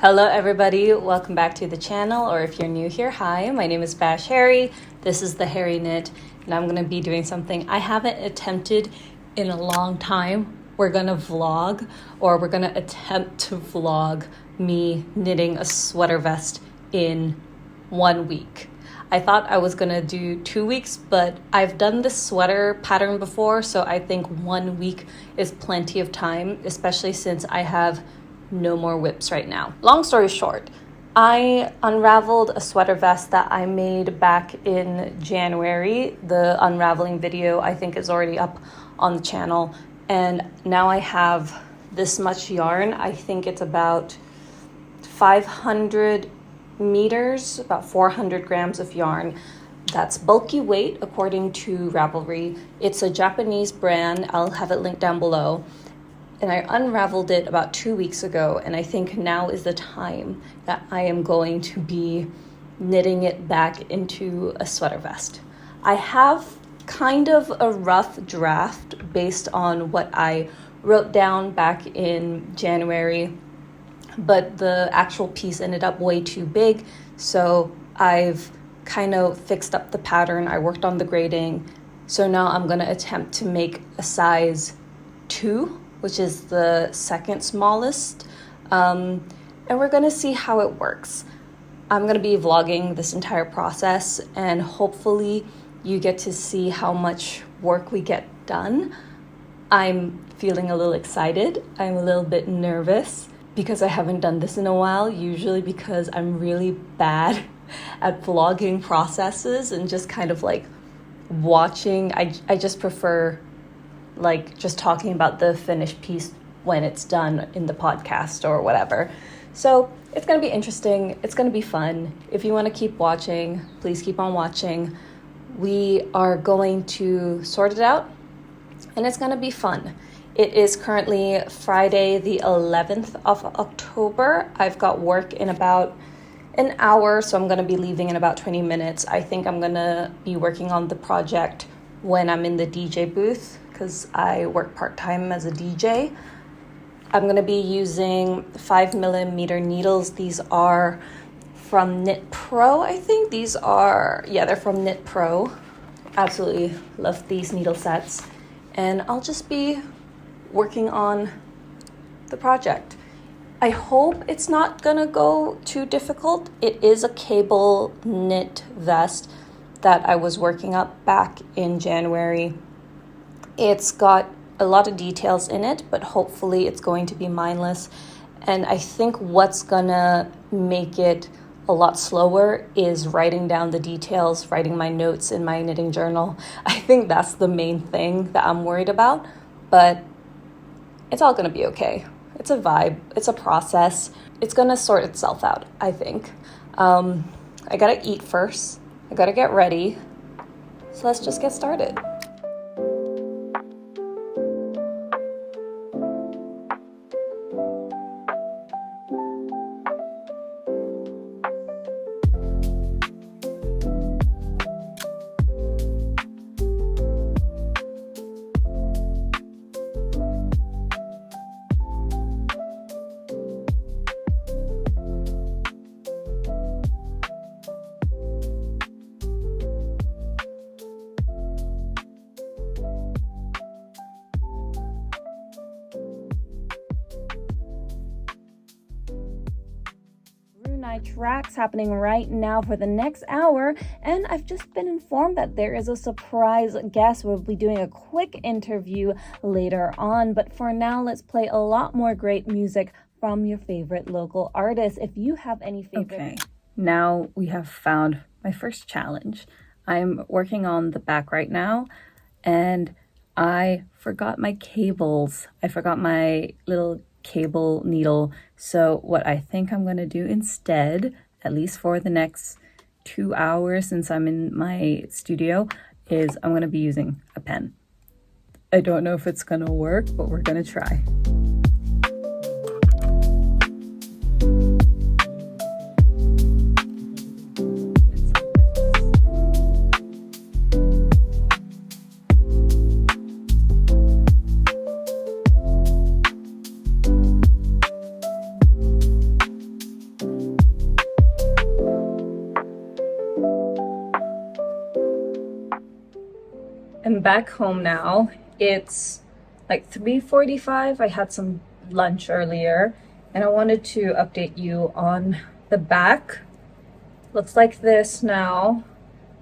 Hello everybody, welcome back to the channel, or if you're new here, hi, my name is Bash Harry, this is the Harry Knit, and I'm going to be doing something I haven't attempted in a long time. We're going to vlog, or we're going to attempt to vlog me knitting a sweater vest in 1 week. I thought I was going to do 2 weeks, but I've done this sweater pattern before, so I think 1 week is plenty of time, especially since I have no more whips right now. Long story short, I unraveled a sweater vest that I made back in January. The unraveling video I think is already up on the channel, and now I have this much yarn. I think it's about 500 meters, about 400 grams of yarn. That's bulky weight according to Ravelry. It's a Japanese brand. I'll have it linked down below. And I unraveled it about 2 weeks ago, and I think now is the time that I am going to be knitting it back into a sweater vest. I have kind of a rough draft based on what I wrote down back in January, but the actual piece ended up way too big, so I've kind of fixed up the pattern. I worked on the grading, so now I'm going to attempt to make a size 2, which is the second smallest, and we're gonna see how it works. I'm gonna be vlogging this entire process, and hopefully you get to see how much work we get done. I'm feeling a little excited. I'm a little bit nervous because I haven't done this in a while, usually because I'm really bad at vlogging processes and just kind of like watching. I just prefer like just talking about the finished piece when it's done in the podcast or whatever. So it's going to be interesting. It's going to be fun. If you want to keep watching, please keep on watching. We are going to sort it out, and it's going to be fun. It is currently Friday, the 11th of October. I've got work in about an hour, so I'm going to be leaving in about 20 minutes. I think I'm going to be working on the project when I'm in the DJ booth, because I work part-time as a DJ. I'm going to be using 5mm needles. These are from Knit Pro, I think. They're from Knit Pro. Absolutely love these needle sets. And I'll just be working on the project. I hope it's not going to go too difficult. It is a cable knit vest that I was working up back in January. It's got a lot of details in it, but hopefully it's going to be mindless. And I think what's gonna make it a lot slower is writing down the details, writing my notes in my knitting journal. I think that's the main thing that I'm worried about, but it's all gonna be okay. It's a vibe, it's a process. It's gonna sort itself out, I think. I gotta eat first. I gotta get ready. So let's just get started. Brunei tracks happening right now for the next hour, and I've just been informed that there is a surprise guest. We'll be doing a quick interview later on, but for now, let's play a lot more great music from your favorite local artists. If you have any favorite... Okay, now we have found my first challenge. I'm working on the back right now, and I forgot my cables. I forgot my little cable needle. So what I think I'm going to do instead, at least for the next 2 hours since I'm in my studio, is I'm going to be using a pen. I don't know if it's going to work, but we're going to try. I'm back home now. It's like 3:45. I had some lunch earlier and I wanted to update you on the back. Looks like this now.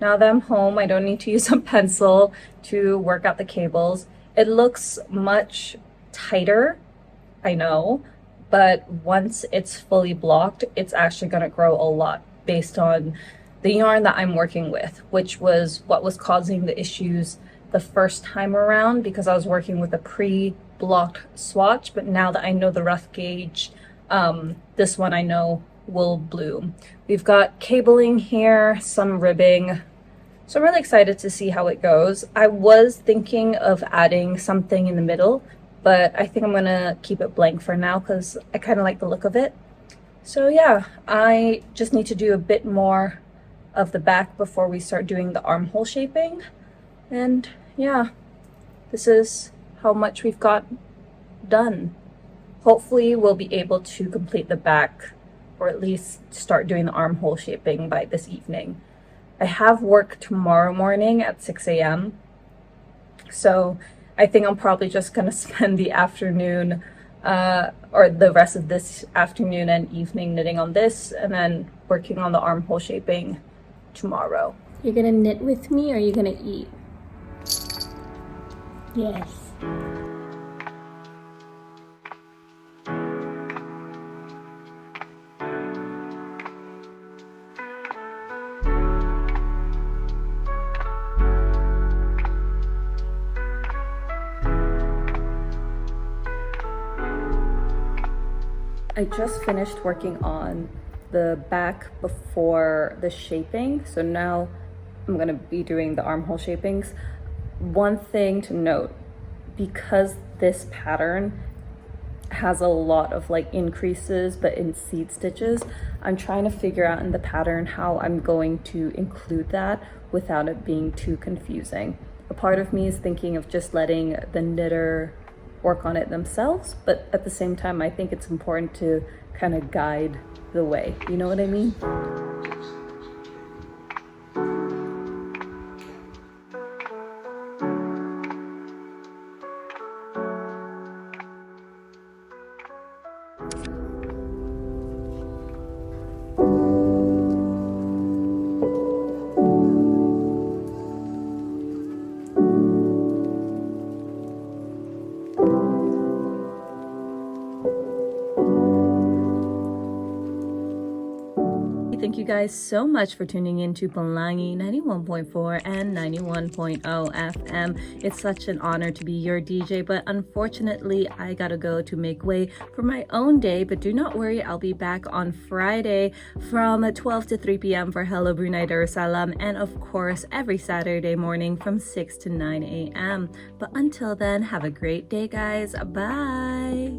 Now that I'm home, I don't need to use a pencil to work out the cables. It looks much tighter, I know, but once it's fully blocked, it's actually gonna grow a lot based on the yarn that I'm working with, which was what was causing the issues the first time around because I was working with a pre-blocked swatch, but now that I know the rough gauge, this one I know will bloom. We've got cabling here, some ribbing, so I'm really excited to see how it goes. I was thinking of adding something in the middle, but I think I'm gonna keep it blank for now because I kind of like the look of it. So yeah, I just need to do a bit more of the back before we start doing the armhole shaping. And yeah, this is how much we've got done. Hopefully we'll be able to complete the back, or at least start doing the armhole shaping by this evening. I have work tomorrow morning at 6 a.m. So I think I'm probably just gonna spend the afternoon or the rest of this afternoon and evening knitting on this and then working on the armhole shaping tomorrow. You're gonna knit with me or are you gonna eat? Yes. I just finished working on the back before the shaping, so now I'm gonna be doing the armhole shapings. One thing to note, because this pattern has a lot of like increases but in seed stitches, I'm trying to figure out in the pattern how I'm going to include that without it being too confusing. A part of me is thinking of just letting the knitter work on it themselves, but at the same time I think it's important to kind of guide the way, you know what I mean? Thank you guys so much for tuning in to Pelangi 91.4 and 91.0 FM. It's such an honor to be your DJ, but unfortunately I gotta go to make way for my own day. But do not worry, I'll be back on Friday from 12 to 3 p.m. for Hello Brunei Darussalam, and of course every Saturday morning from 6 to 9 a.m. But until then, have a great day guys. Bye.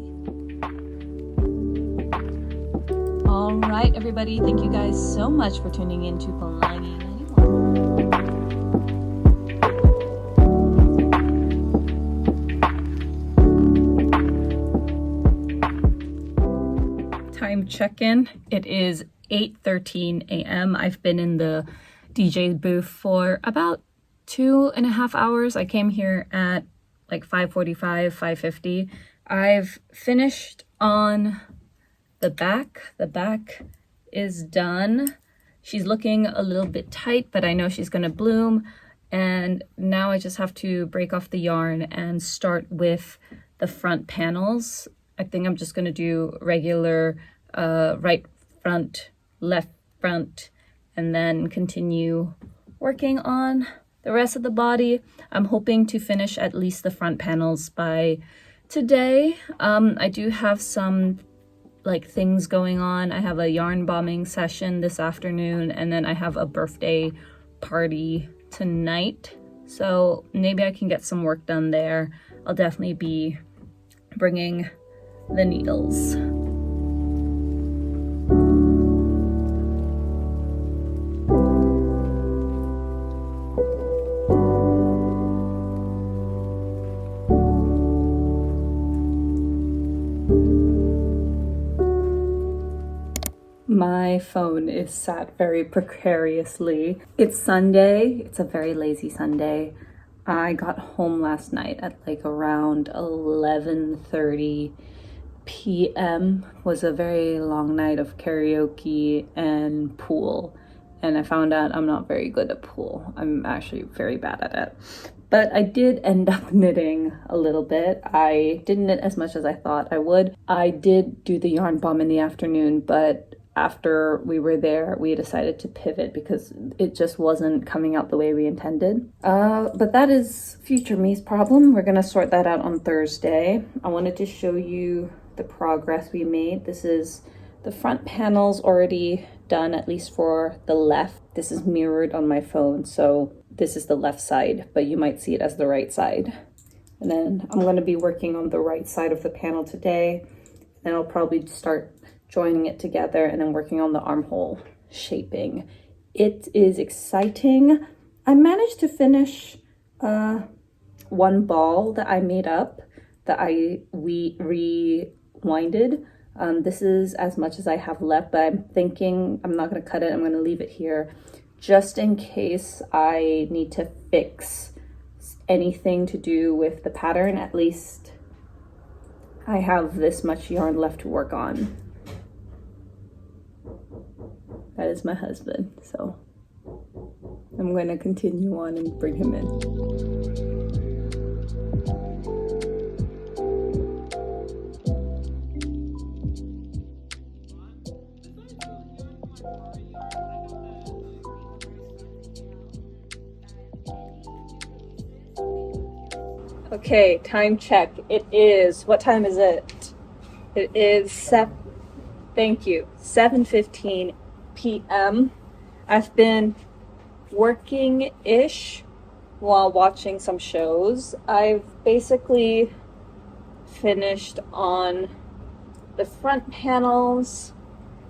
All right, everybody. Thank you guys so much for tuning in to Pelangi 91. Time check-in. It is 8:13 a.m. I've been in the DJ booth for about 2.5 hours. I came here at like 5:45, 5:50. I've finished on the back. The back is done. She's looking a little bit tight, but I know she's gonna bloom. And now I just have to break off the yarn and start with the front panels. I think I'm just gonna do regular right front, left front, and then continue working on the rest of the body. I'm hoping to finish at least the front panels by today. I do have some like things going on. I have a yarn bombing session this afternoon, and then I have a birthday party tonight, so maybe I can get some work done there. I'll definitely be bringing the needles. My phone is sat very precariously. It's Sunday. It's a very lazy Sunday. I got home last night at like around 11:30 p.m. It was a very long night of karaoke and pool. And I found out I'm not very good at pool. I'm actually very bad at it. But I did end up knitting a little bit. I didn't knit as much as I thought I would. I did do the yarn bomb in the afternoon, but after we were there, we decided to pivot because it just wasn't coming out the way we intended. But that is future me's problem. We're gonna sort that out on Thursday. I wanted to show you the progress we made. This is the front panels already done, at least for the left. This is mirrored on my phone, so this is the left side, but you might see it as the right side. And then I'm going to be working on the right side of the panel today. Then I'll probably start joining it together and then working on the armhole shaping. It is exciting. I managed to finish one ball that I made up that we rewinded. This is as much as I have left, but I'm thinking I'm not going to cut it. I'm going to leave it here just in case I need to fix anything to do with the pattern. At least I have this much yarn left to work on. That is my husband, so I'm going to continue on and bring him in. Okay, time check. It is, what time is it? It is 7:15 p.m. I've been working-ish while watching some shows. I've basically finished on the front panels.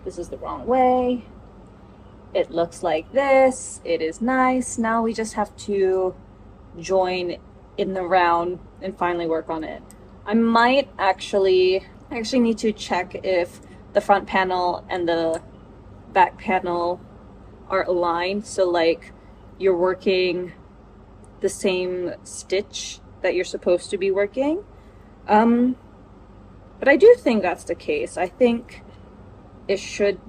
This is the wrong way. It looks like this. It is nice. Now we just have to join in the round and finally work on it. I might actually need to check if the front panel and the back panel are aligned, so like you're working the same stitch that you're supposed to be working. But I do think that's the case. I think it should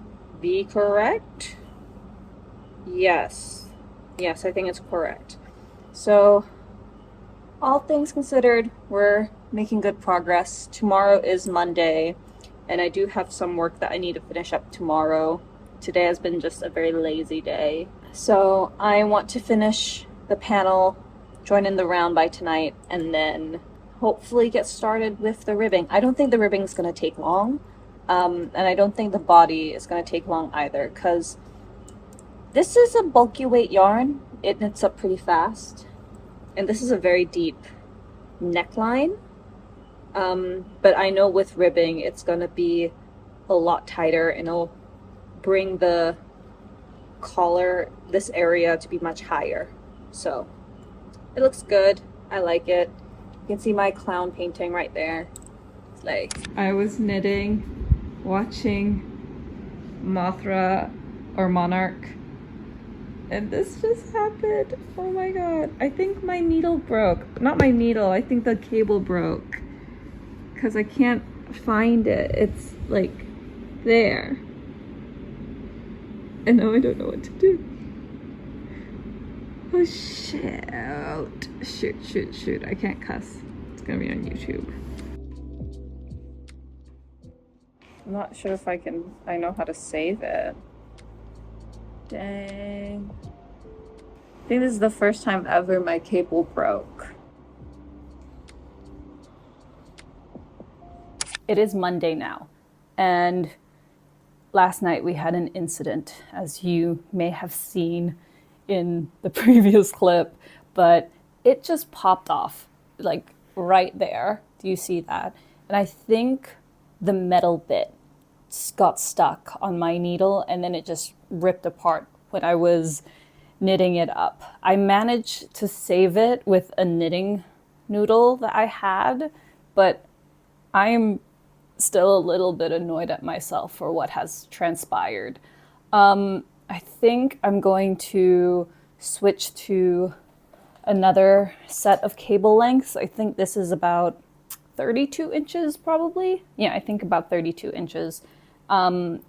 be correct. Yes, I think it's correct. So all things considered, we're making good progress. Tomorrow is Monday, and I do have some work that I need to finish up tomorrow. Today has been just a very lazy day. So I want to finish the panel, join in the round by tonight, and then hopefully get started with the ribbing. I don't think the ribbing is going to take long, and I don't think the body is going to take long either, because this is a bulky weight yarn. It knits up pretty fast. And this is a very deep neckline, but I know with ribbing it's gonna be a lot tighter, and it'll bring the collar, this area, to be much higher. So it looks good. I like it. You can see my clown painting right there. It's like I was knitting, watching Mothra or Monarch, and this just happened. Oh my god. I think my needle broke. Not my needle, I think the cable broke. Because I can't find it. It's like there. And now I don't know what to do. Oh shoot. I can't cuss. It's gonna be on YouTube. I'm not sure if I know how to save it. Dang. I think this is the first time ever my cable broke. It is Monday now, and last night we had an incident, as you may have seen in the previous clip, but it just popped off, like right there. Do you see that? And I think the metal bit got stuck on my needle, and then it just ripped apart when I was knitting it up. I managed to save it with a knitting noodle that I had, but I am still a little bit annoyed at myself for what has transpired. I think I'm going to switch to another set of cable lengths. I think this is about 32 inches probably. Yeah, I think about 32 inches. And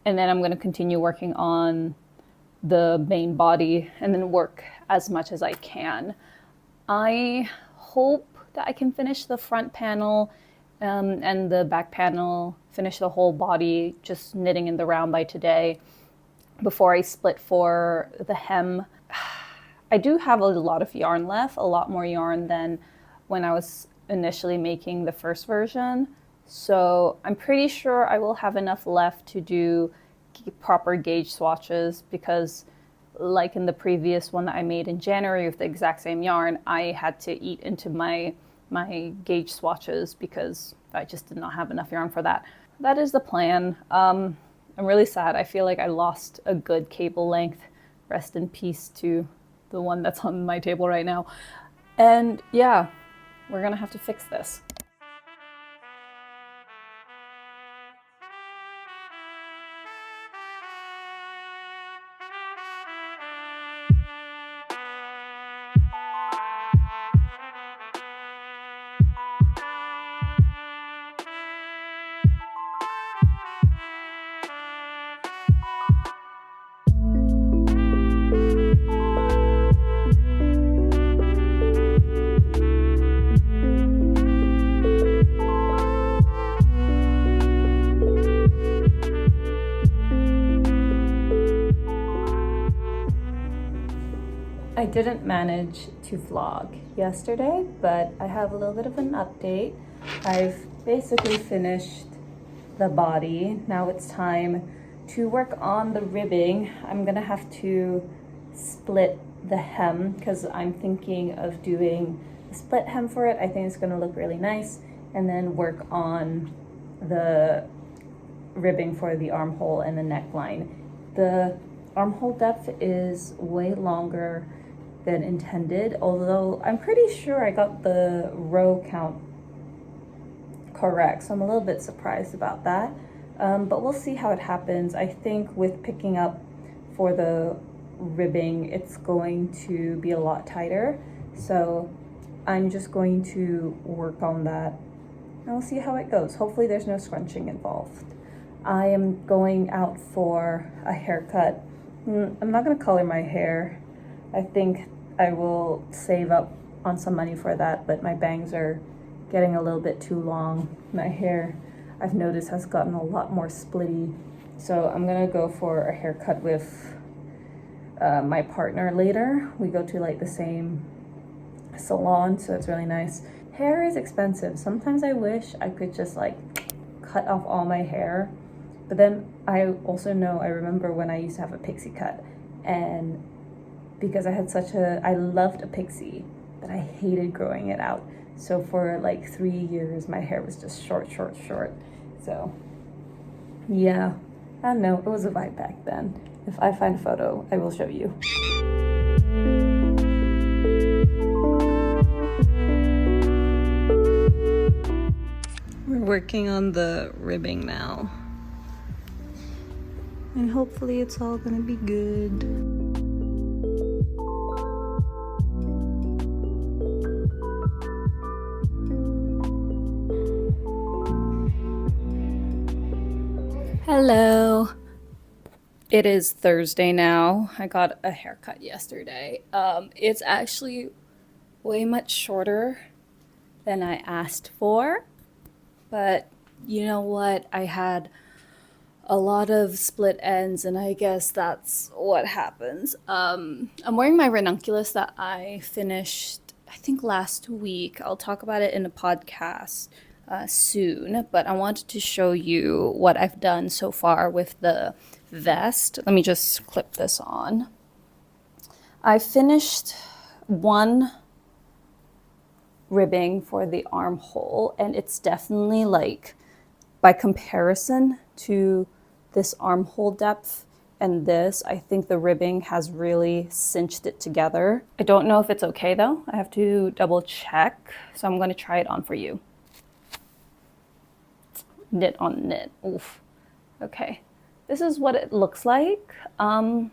then I'm going to continue working on the main body and then work as much as I can. I hope that I can finish the front panel and the back panel, finish the whole body, just knitting in the round by today before I split for the hem. I do have a lot of yarn left, a lot more yarn than when I was initially making the first version. So I'm pretty sure I will have enough left to do proper gauge swatches, because like in the previous one that I made in January with the exact same yarn, I had to eat into my gauge swatches because I just did not have enough yarn for that. That is the plan. I'm really sad. I feel like I lost a good cable length. Rest in peace to the one that's on my table right now. And yeah, we're gonna have to fix this. I didn't manage to vlog yesterday, but I have a little bit of an update. I've basically finished the body. Now it's time to work on the ribbing. I'm gonna have to split the hem because I'm thinking of doing a split hem for it. I think it's gonna look really nice, and then work on the ribbing for the armhole and the neckline. The armhole depth is way longer than intended, although I'm pretty sure I got the row count correct, so I'm a little bit surprised about that. But we'll see how it happens. I think with picking up for the ribbing, it's going to be a lot tighter, so I'm just going to work on that and we'll see how it goes. Hopefully there's no scrunching involved. I am going out for a haircut. I'm not going to color my hair. I think I will save up on some money for that, but my bangs are getting a little bit too long. My hair, I've noticed, has gotten a lot more splitty. So I'm gonna go for a haircut with my partner later. We go to like the same salon, so it's really nice. Hair is expensive. Sometimes I wish I could just like cut off all my hair, but then I also know, I remember when I used to have a pixie cut, and because I loved a pixie, but I hated growing it out. So for like 3 years, my hair was just short. So yeah, I don't know, it was a vibe back then. If I find a photo, I will show you. We're working on the ribbing now. And hopefully it's all gonna be good. Hello. It is Thursday now. I got a haircut yesterday. It's actually way much shorter than I asked for, but you know what? I had a lot of split ends, and I guess that's what happens. I'm wearing my ranunculus that I finished, I think, last week. I'll talk about it in a podcast soon, but I wanted to show you what I've done so far with the vest. Let me just clip this on. I finished one ribbing for the armhole, and it's definitely, like, by comparison to this armhole depth and this, I think the ribbing has really cinched it together. I don't know if it's okay though. I have to double check, so I'm going to try it on for you. Knit on knit. Oof. Okay, this is what it looks like. I'm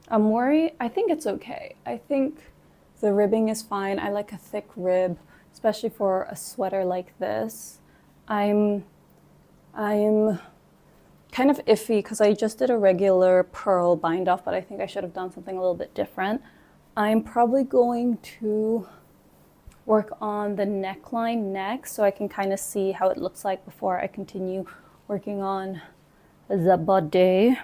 worried. I think it's okay. I think The ribbing is fine. I like a thick rib, especially for a sweater like this. I'm kind of iffy because I just did a regular pearl bind off, but I think I should have done something a little bit different. I'm probably going to work on the neckline next so I can kind of see how it looks like before I continue working on the body.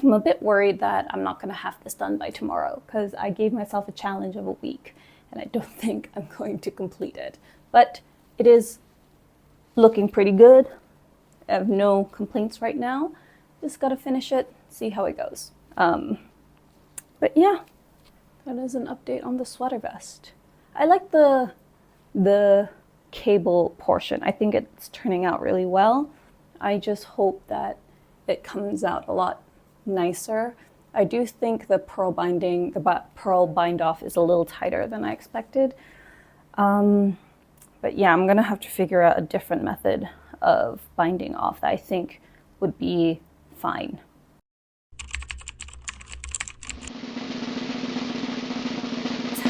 I'm a bit worried that I'm not going to have this done by tomorrow because I gave myself a challenge of a week and I don't think I'm going to complete it. But it is looking pretty good. I have no complaints right now. Just got to finish it, see how it goes. But yeah, that is an update on the sweater vest. I like the cable portion. I think it's turning out really well. I just hope that it comes out a lot nicer. I do think the pearl binding, the pearl bind off is a little tighter than I expected. But yeah, I'm gonna have to figure out a different method of binding off that I think would be fine.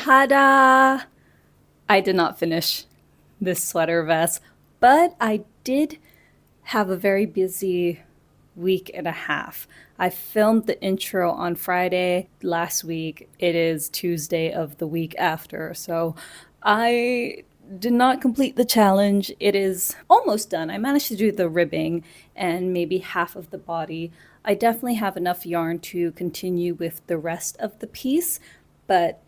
Ta-da! I did not finish this sweater vest, but I did have a very busy week and a half. I filmed the intro on Friday last week. It is Tuesday of the week after, so I did not complete the challenge. It is almost done. I managed to do the ribbing and maybe half of the body. I definitely have enough yarn to continue with the rest of the piece, but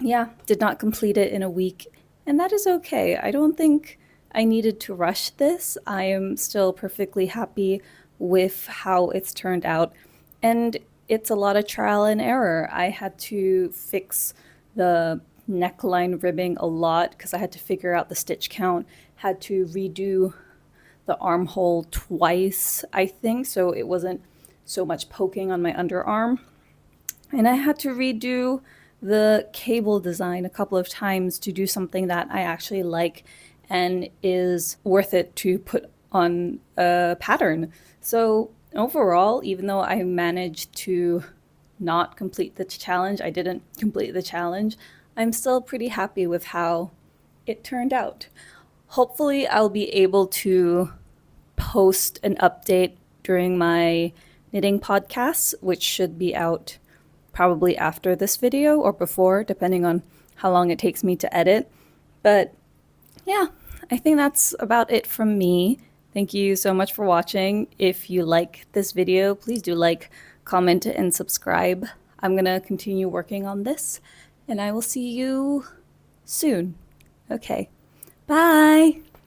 yeah, did not complete it in a week, and that is okay. I don't think I needed to rush this. I am still perfectly happy with how it's turned out, and it's a lot of trial and error. I had to fix the neckline ribbing a lot because I had to figure out the stitch count, had to redo the armhole twice, I think, so it wasn't so much poking on my underarm. And I had to redo the cable design a couple of times to do something that I actually like and is worth it to put on a pattern. So overall, even though I managed to not complete the challenge, I didn't complete the challenge, I'm still pretty happy with how it turned out. Hopefully I'll be able to post an update during my knitting podcasts, which should be out probably after this video or before, depending on how long it takes me to edit. But yeah, I think that's about it from me. Thank you so much for watching. If you like this video, please do like, comment, and subscribe. I'm gonna continue working on this, and I will see you soon. Okay, bye!